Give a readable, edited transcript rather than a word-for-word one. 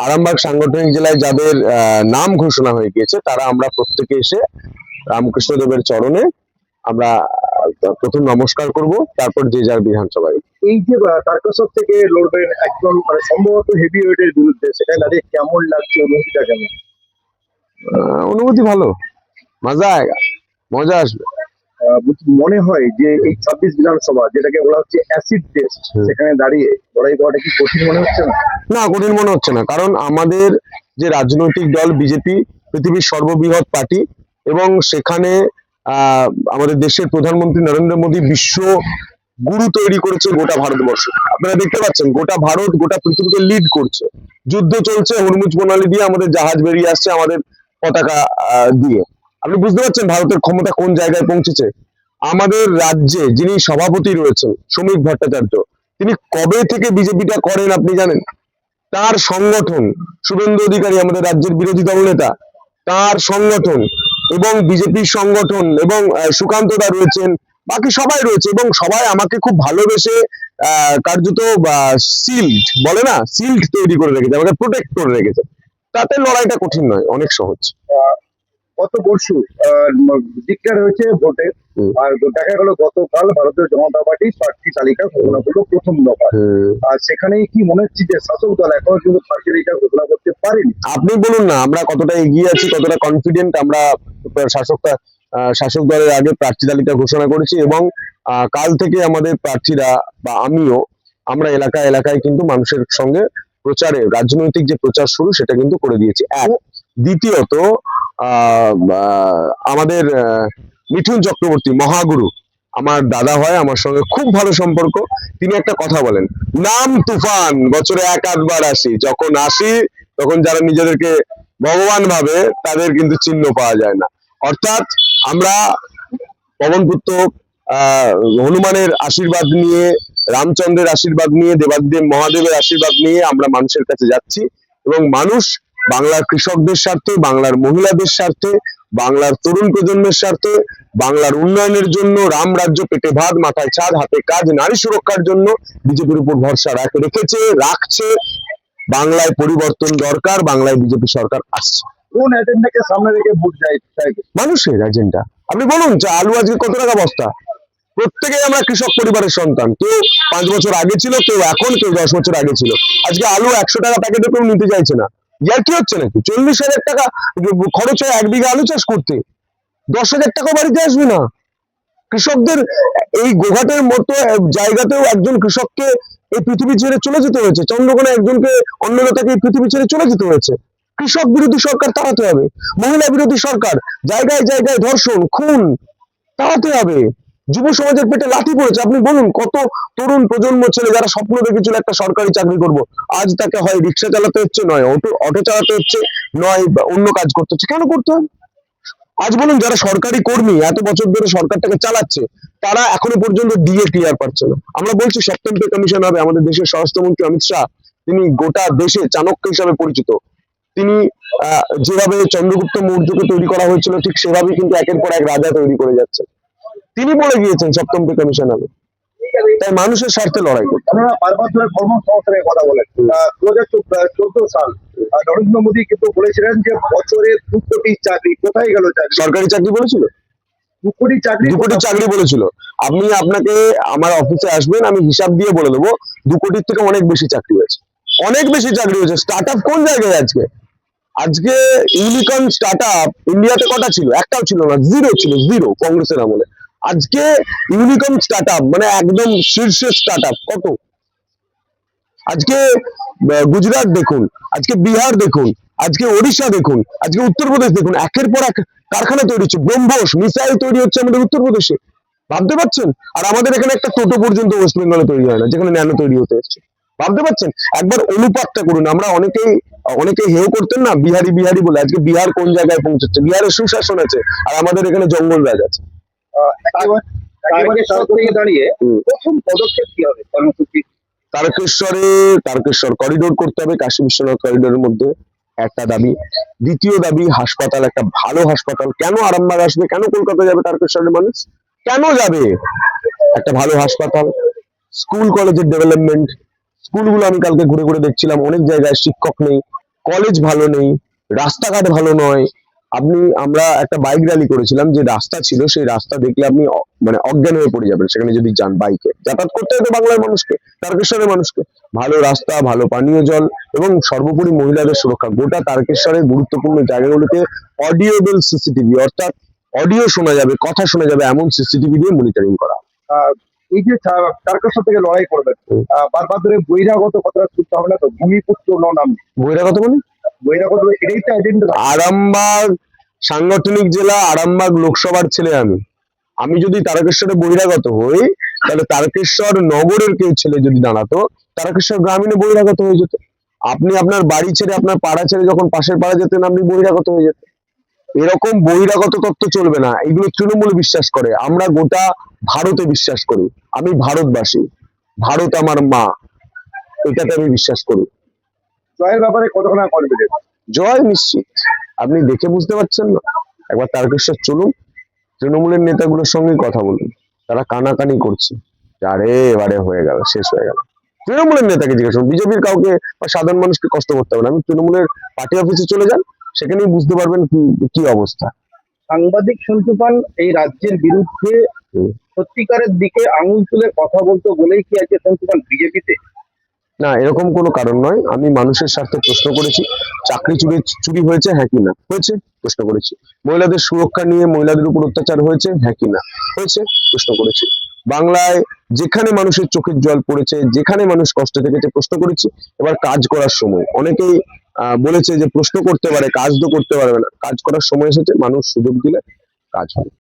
আরামবাগ সাংগঠনিক জেলায় যাদের নাম ঘোষণা হয়ে গিয়েছে তারা আমরা প্রত্যেকে এসে রামকৃষ্ণদেবের চরণে আমরা প্রথম নমস্কার করব, তারপর যে যার বিধানসভায়। এই যে তারকেশ্বর থেকে লড়বেন একজন মানে সম্ভবত হেভি ওয়েটের বিরুদ্ধে, সেখানে দাঁড়িয়ে কেমন লাগছে, অনুভূতিটা কেমন? অনুভূতি ভালো, মজা আসবে। মনে হয় যে এই 26 বিধানসভা যেটাকে বলা হচ্ছে অ্যাসিড টেস্ট, সেখানে দাঁড়িয়ে লড়াই করাটা কি কঠিন মনে হচ্ছে না? না, কঠিন মনে হচ্ছে না, কারণ আমাদের যে রাজনৈতিক দল বিজেপি পৃথিবীর সর্ববৃহৎ পার্টি, এবং সেখানে আমাদের দেশের প্রধানমন্ত্রী নরেন্দ্র মোদী বিশ্ব গুরু তৈরি করেছে গোটা ভারতবর্ষ। আপনারা দেখতে পাচ্ছেন গোটা ভারত গোটা পৃথিবীকে লিড করছে। যুদ্ধ চলছে, হরমুজ প্রণালী দিয়ে আমাদের জাহাজ বেরিয়ে আসছে আমাদের পতাকা দিয়ে। আপনি বুঝতে পারছেন ভারতের ক্ষমতা কোন জায়গায় পৌঁছেছে। আমাদের রাজ্যে যিনি সভাপতি রয়েছেন শ্রমিক ভট্টাচার্য, তিনি কবে থেকে বিজেপিটা করেন আপনি জানেন? তার সংগঠন, শুভেন্দু অধিকারী আমাদের রাজ্যের বিরোধী দলনেতা, তার সংগঠন এবং বিজেপির সংগঠন এবং সুকান্ত দা রয়েছেন, বাকি সবাই রয়েছে, এবং সবাই আমাকে খুব ভালোবেসে কার্যত শিল্ড বলে না, শিল্ড তৈরি করে রেখেছে, আমাকে প্রোটেক্ট করে রেখেছে। তাতে লড়াইটা কঠিন নয়, অনেক সহজ। কত পরশু ডিক্লেয়ার হয়েছে ভোটে, আর দেখা গেল গতকাল ভারতীয় জনতা পার্টি প্রার্থী তালিকা ঘোষণা করলো প্রথম দফা। আর সেখানে কি মনে হচ্ছে যে শাসক দল এখনো কিন্তু প্রার্থী তালিকা ঘোষণা করতে পারেনি? আপনি বলুন না, আমরা কতটা এগিয়ে আছি, কতটা কনফিডেন্ট। আমরা শাসক দলের আগে প্রার্থী তালিকা ঘোষণা করেছি, এবং কাল থেকে আমাদের প্রার্থীরা বা আমিও আমরা এলাকায় এলাকায় কিন্তু মানুষের সঙ্গে প্রচারে, রাজনৈতিক যে প্রচার শুরু সেটা কিন্তু করে দিয়েছি। এক, দ্বিতীয়ত আমাদের মিঠুন চক্রবর্তী মহাগুরু আমার দাদা হয়, আমার সঙ্গে খুব ভালো সম্পর্ক। তিনি একটা কথা বলেন, নাম তুফান, বছরে এক আধবার আসি, যখন আসি তখন যারা নিজেদেরকে ভগবান ভাবে তাদের কিন্তু চিহ্ন পাওয়া যায় না। অর্থাৎ আমরা পবনপুত্র হনুমানের আশীর্বাদ নিয়ে, রামচন্দ্রের আশীর্বাদ নিয়ে, দেবাদেব মহাদেবের আশীর্বাদ নিয়ে আমরা মানুষের কাছে যাচ্ছি, এবং মানুষ বাংলার কৃষকদের স্বার্থে, বাংলার মহিলাদের স্বার্থে, বাংলার তরুণ প্রজন্মের স্বার্থে, বাংলার উন্নয়নের জন্য, রাম রাজ্য পেটে ভাত মাথায় ছাদ হাতে কাজ, নারী সুরক্ষার জন্য বিজেপির উপর ভরসা রেখেছে, রাখছে। বাংলায় পরিবর্তন দরকার, বাংলায় বিজেপি সরকার আসছে। কোন এজেন্ডাকে সামনে রেখে ভোট চাইবে? মানুষের এজেন্ডা। আপনি বলুন যে আলু আজকে কত টাকা বস্তা? প্রত্যেকেই আমরা কৃষক পরিবারের সন্তান, কেউ 5 বছর আগে ছিল, কেউ এখন, কেউ 10 বছর আগে ছিল। আজকে আলু 100 টাকা প্যাকেটে কেউ নিতে চাইছে না। ইয়ার কি হচ্ছে নাকি? 40,000 টাকা খরচ হয় 1 বিঘা আলু চাষ করতে, 10,000 টাকা বাড়িতে আসবে না। কৃষকদের এই গোঘাটের মতো জায়গাতেও একজন কৃষককে এই পৃথিবী ছেড়ে চলে যেতে হয়েছে, চন্দ্রকোনা একজনকে, অন্য নেতাকে এই পৃথিবী ছেড়ে চলে যেতে হয়েছে। কৃষক বিরোধী সরকার তাড়াতে হবে, মহিলা বিরোধী সরকার, জায়গায় জায়গায় ধর্ষণ খুন তাড়াতে হবে। যুব সমাজের পেটে লাঠি পড়েছে। আপনি বলুন কত তরুণ প্রজন্ম ছেলে যারা স্বপ্ন দেখেছিল একটা সরকারি চাকরি করব, আজ তাকে হয় রিক্সা চালাতে হচ্ছে, নয় অটো চালাতে হচ্ছে, নয় অন্য কাজ করতে হচ্ছে। কেন করতে হবে? আজ বলুন যারা সরকারি কর্মী এত বছর ধরে সরকারটাকে চালাচ্ছে, তারা এখনো পর্যন্ত ডিএ ক্লিয়ার পাচ্ছে না। আমরা বলছি 7ম পে কমিশন হবে। আমাদের দেশের স্বরাষ্ট্রমন্ত্রী অমিত শাহ, তিনি গোটা দেশে চাণক্য হিসাবে পরিচিত। তিনি যেভাবে চন্দ্রগুপ্ত মৌর্যকে তৈরি করা হয়েছিল ঠিক সেভাবেই কিন্তু একের পর এক রাজা তৈরি করে যাচ্ছে। তিনি বলে গিয়েছেন 7ম পে কমিশন হবে, তাই মানুষের স্বার্থে লড়াই করতে। আপনারা বারবার ধরে কর্মসংস্থানের কথা বলেন। 2014 সাল নরেন্দ্র মোদী কিন্তু বলেছিলেন যে বছরে 2 কোটি চাকরি, কোথায় গেল চাকরি? সরকারি চাকরি বলেছিল, 2 কোটি চাকরি, 2 কোটি চাকরি বলেছিল। আপনাকে আমার অফিসে আসবেন, আমি হিসাব দিয়ে বলে দেবো 2 কোটির থেকে অনেক বেশি চাকরি হয়েছে, অনেক বেশি চাকরি হয়েছে। স্টার্ট আপ কোন জায়গায় আজকে? আজকে ইউনিকর্ন স্টার্ট আপ ইন্ডিয়াতে কটা ছিল? একটাও ছিল না, জিরো ছিল, জিরো কংগ্রেসের আমলে। আজকে ইউনিকর্ন স্টার্ট আপ মানে একদম শীর্ষের স্টার্ট আপ কত? আজকে গুজরাট দেখুন, আজকে বিহার দেখুন, আজকে ওড়িশা দেখুন, আজকে উত্তরপ্রদেশ দেখুন, একের পর এক কারখানা তৈরি হচ্ছে। ব্রহ্মোস মিসাইল তৈরি হচ্ছে আমাদের উত্তরপ্রদেশে, ভাবতে পারছেন? আর আমাদের এখানে একটা টোটো পর্যন্ত ওয়েস্ট বেঙ্গলে তৈরি হয় না, যেখানে ন্যানো তৈরি হতে এসছে। ভাবতে পারছেন? একবার অনুপাতটা করুন। আমরা অনেকেই হেয় করতেন না বিহারি বিহারি বলে, আজকে বিহার কোন জায়গায় পৌঁছাচ্ছে। বিহারের সুশাসন আছে, আর আমাদের এখানে জঙ্গল রাজ আছে। দাঁড়িয়ে প্রথম পদক্ষেপ কি হবে কর্মসূচি? তারকেশ্বর করিডোর করতে হবে, কাশী বিশ্বনাথ করিডোরের মধ্যে একটা দাবি। দ্বিতীয় দাবি হাসপাতাল, একটা ভালো হাসপাতাল। কেন আরামবাগ আসবে, কেন কলকাতা যাবে তারকেশ্বরের মানুষ, কেন যাবে? একটা ভালো হাসপাতাল, স্কুল কলেজের ডেভেলপমেন্ট। স্কুলগুলো আমি কালকে ঘুরে ঘুরে দেখছিলাম, অনেক জায়গায় শিক্ষক নেই, কলেজ ভালো নেই, রাস্তাঘাট ভালো নয়। আমরা একটা বাইক র্যালি করেছিলাম, যে রাস্তা ছিল সেই রাস্তা দেখলে আপনি মানে অজ্ঞান হয়ে পড়ে যাবেন সেখানে যদি যান বাইকে। যাতায়াত করতে হতো বাংলার মানুষকে, তারকেশ্বরের মানুষকে। ভালো রাস্তা, ভালো পানীয় জল এবং সর্বোপরি মহিলাদের সুরক্ষা। গোটা তারকেশ্বরের গুরুত্বপূর্ণ জায়গাগুলোতে অডিওবেল সিসিটিভি, অর্থাৎ অডিও শোনা যাবে, কথা শোনা যাবে এমন সিসিটিভি দিয়ে মনিটরিং করা। আহ, এই যে তারকেশ্বর থেকে লড়াই করবেন, বারবার ধরে বহিরাগত কথাটা শুনতে হবে না তো, ভূমিপুত্র নাম বহিরাগত মানে বহিরাগত, এটাই তো এজেন্ডা। আরামবাগ সাংগঠনিক জেলা, আরামবাগ লোকসভার ছেলে আমি যদি তারকেশ্বরে বহিরাগত হই, তাহলে তারকেশ্বর নগরের কেউ ছেলে যদি দাঁড়াতো, তারকেশ্বর গ্রামীণে বহিরাগত হয়ে যেত। আপনি আপনার বাড়ি ছেড়ে, আপনার পাড়া ছেড়ে যখন পাশের পাড়া যেতেন, আপনি বহিরাগত হয়ে যেতেন। এরকম বহিরাগত তত্ত্ব চলবে না, এগুলো তৃণমূল বিশ্বাস করে। আমরা গোটা ভারতে বিশ্বাস করি। আমি ভারতবাসী, ভারত আমার মা, এটাতে আমি বিশ্বাস করি। জয়ের ব্যাপারে কতখানি কনফিডেন্স? জয় নিশ্চিত। আপনি দেখে বুঝতে পারছেন না? একবার তারকেশ্বর চলুন, তৃণমূলের নেতাগুলোর সঙ্গে কথা বলুন, তারা কানাকানি করছে যে আরে এবারে হয়ে গেল, শেষ হয়ে গেল। তৃণমূলের নেতাকে জিজ্ঞেস করুন, বিজেপির কাউকে বা সাধারণ মানুষকে কষ্ট করতে হবে না। আমি তৃণমূলের পার্টি অফিসে চলে যান, সেখানেই বুঝতে পারবেন কি কি অবস্থা। সাংবাদিক সন্তু পাল এই রাজ্যের বিরুদ্ধে হুম। সত্যিকারের দিকে আঙুল তুলে কথা বলতো বলেই কি আছে সন্তু পাল বিজেপিতে? না, এরকম কোনো কারণ নয়। আমি মানুষের স্বার্থে প্রশ্ন করেছি। চাকরি চুরি হয়েছে, হ্যাঁ কি না হয়েছে, প্রশ্ন করেছি। মহিলাদের সুরক্ষা নিয়ে, মহিলাদের উপর অত্যাচার হয়েছে, হ্যাঁ কি না হয়েছে, প্রশ্ন করেছি। বাংলায় যেখানে মানুষের চোখের জল পড়েছে, যেখানে মানুষ কষ্টে থেকেছে, প্রশ্ন করেছি। এবার কাজ করার সময় অনেকেই বলেছে যে প্রশ্ন করতে পারে, কাজ তো করতে পারবে না। কাজ করার সময় এসেছে, মানুষ সুযোগ দিলে কাজ হবে।